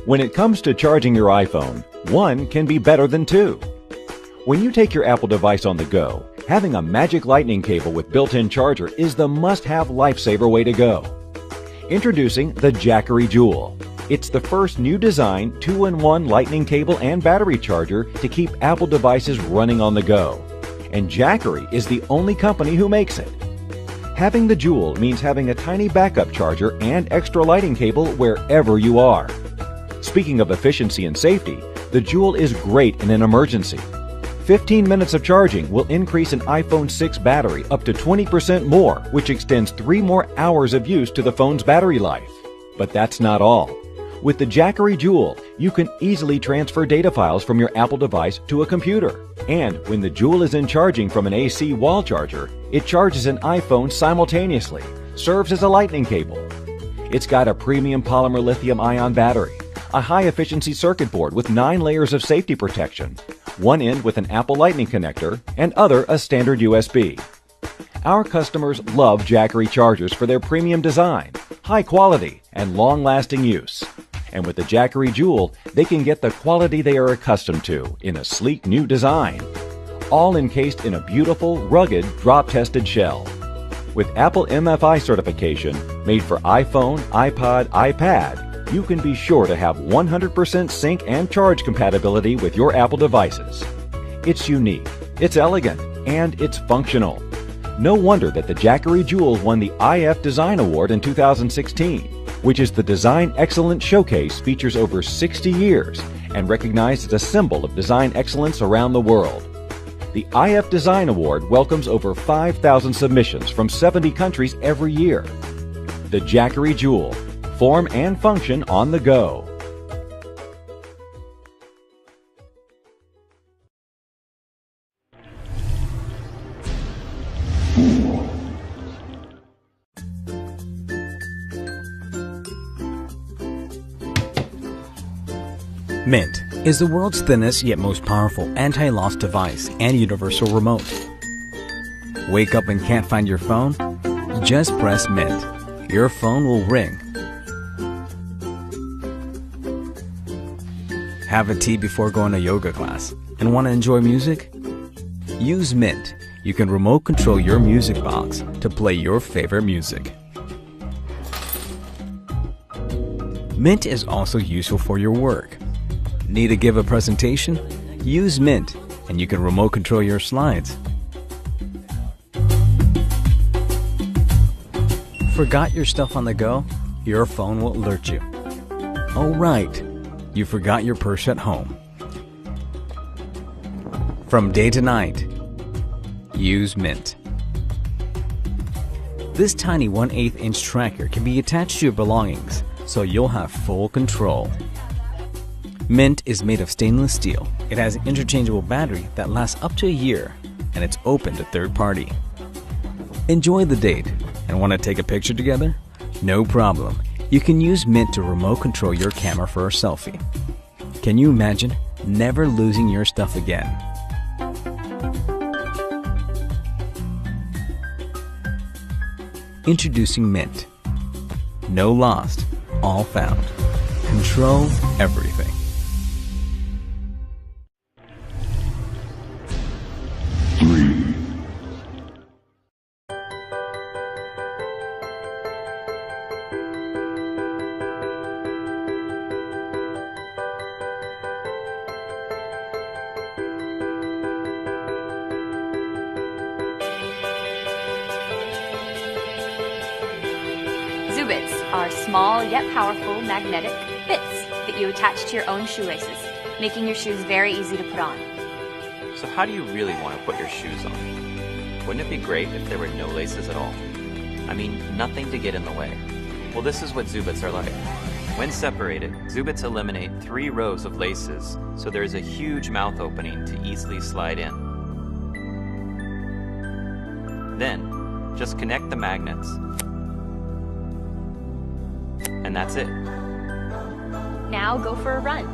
When it comes to charging your iPhone, one can be better than two. When you take your Apple device on the go, having a magic lightning cable with built-in charger is the must-have lifesaver way to go. Introducing the Jackery Jewel. It's the first new design 2-in-1 lightning cable and battery charger to keep Apple devices running on the go. And Jackery is the only company who makes it. Having the Jewel means having a tiny backup charger and extra lighting cable wherever you are. Speaking of efficiency and safety, the Jewel is great in an emergency. 15 minutes of charging will increase an iPhone 6 battery up to 20% more, which extends 3 more hours of use to the phone's battery life. But that's not all. With the Jackery Jewel, you can easily transfer data files from your Apple device to a computer. And when the Jewel is in charging from an AC wall charger, it charges an iPhone simultaneously, serves as a lightning cable. It's got a premium polymer lithium-ion battery, a high-efficiency circuit board with 9 layers of safety protection, one end with an Apple Lightning connector, and other a standard USB. Our customers love Jackery chargers for their premium design, high quality, and long-lasting use. And with the Jackery Jewel, they can get the quality they are accustomed to in a sleek new design, all encased in a beautiful, rugged, drop-tested shell. With Apple MFI certification, made for iPhone, iPod, iPad, you can be sure to have 100% sync and charge compatibility with your Apple devices. It's unique, it's elegant, and it's functional. No wonder that the Jackery Jewel won the iF Design Award in 2016, which is the Design Excellence Showcase features over 60 years and recognized as a symbol of design excellence around the world. The iF Design Award welcomes over 5,000 submissions from 70 countries every year. The Jackery Jewel. Form and function on the go. Mint is the world's thinnest yet most powerful anti-loss device and universal remote. Wake up and can't find your phone? Just press Mint. Your phone will ring. Have a tea before going to yoga class and want to enjoy music? Use Mint. You can remote control your music box to play your favorite music. Mint is also useful for your work. Need to give a presentation? Use Mint and you can remote control your slides. Forgot your stuff on the go? Your phone will alert you. Oh right, you forgot your purse at home. From day to night, use Mint. This tiny 1/8 inch tracker can be attached to your belongings, so you'll have full control. Mint is made of stainless steel. It has an interchangeable battery that lasts up to a year, and it's open to third party. Enjoy the date and want to take a picture together? No problem. You can use Mint to remote control your camera for a selfie. Can you imagine never losing your stuff again? Introducing Mint. No lost, all found. Control everything. Zubits are small yet powerful magnetic bits that you attach to your own shoelaces, making your shoes very easy to put on. So how do you really want to put your shoes on? Wouldn't it be great if there were no laces at all? I mean, nothing to get in the way. Well, this is what Zubits are like. When separated, Zubits eliminate 3 rows of laces, so there is a huge mouth opening to easily slide in. Then, just connect the magnets. And that's it. Now go for a run.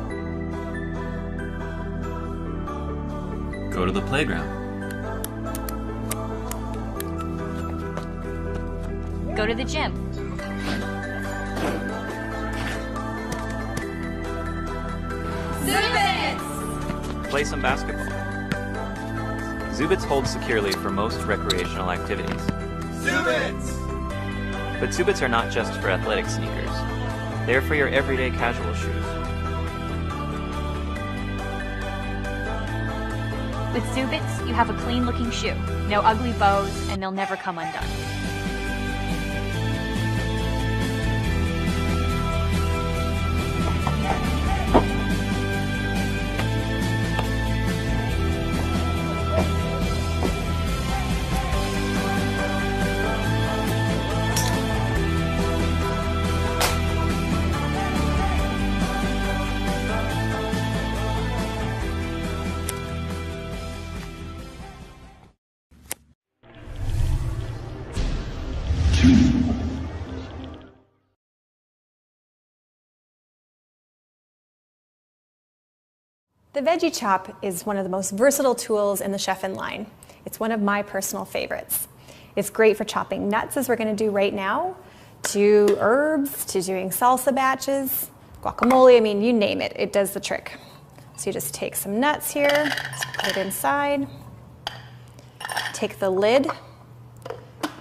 Go to the playground. Go to the gym. play some basketball. Zubits hold securely for most recreational activities. Zubits! But Zubits are not just for athletic sneakers. They're for your everyday casual shoes. With Zubits, you have a clean-looking shoe, no ugly bows, and they'll never come undone. The Veggie Chop is one of the most versatile tools in the chef-in line. It's one of my personal favorites. It's great for chopping nuts, as we're going to do right now, to herbs, to doing salsa batches, guacamole, I mean, you name it, it does the trick. So you just take some nuts here, put it inside, take the lid,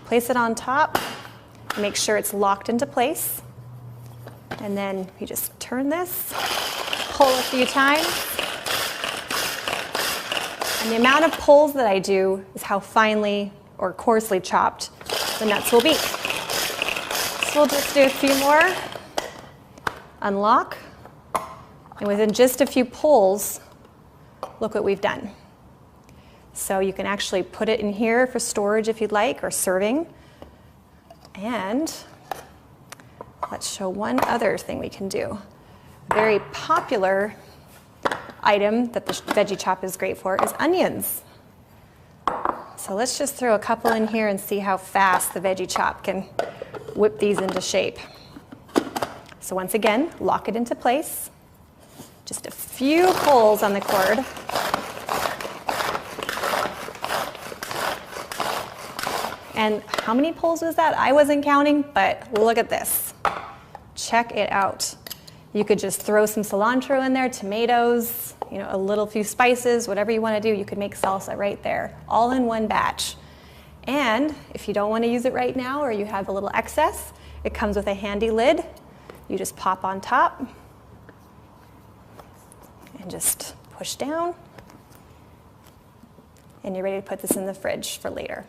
place it on top, make sure it's locked into place, and then you just turn this, pull a few times. And the amount of pulls that I do is how finely or coarsely chopped the nuts will be. So we'll just do a few more. Unlock. And within just a few pulls, look what we've done. So you can actually put it in here for storage if you'd like, or serving. And let's show one other thing we can do. Very popular item that the Veggie Chop is great for is onions. So let's just throw a couple in here and see how fast the Veggie Chop can whip these into shape. So once again, lock it into place. Just a few pulls on the cord. And how many pulls was that? I wasn't counting, but look at this. Check it out. You could just throw some cilantro in there, tomatoes, you know, a little few spices, whatever you want to do. You could make salsa right there, all in one batch. And if you don't want to use it right now, or you have a little excess, it comes with a handy lid. You just pop on top and just push down. And you're ready to put this in the fridge for later.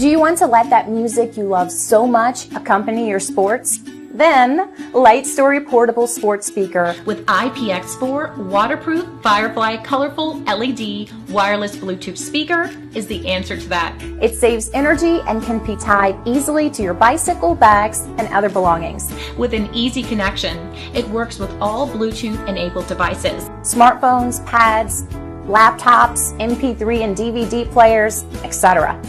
Do you want to let that music you love so much accompany your sports? Then, Light Story Portable Sports Speaker with IPX4 waterproof Firefly colorful LED wireless Bluetooth speaker is the answer to that. It saves energy and can be tied easily to your bicycle, bags, and other belongings. With an easy connection, it works with all Bluetooth enabled devices. Smartphones, pads, laptops, MP3 and DVD players, etc.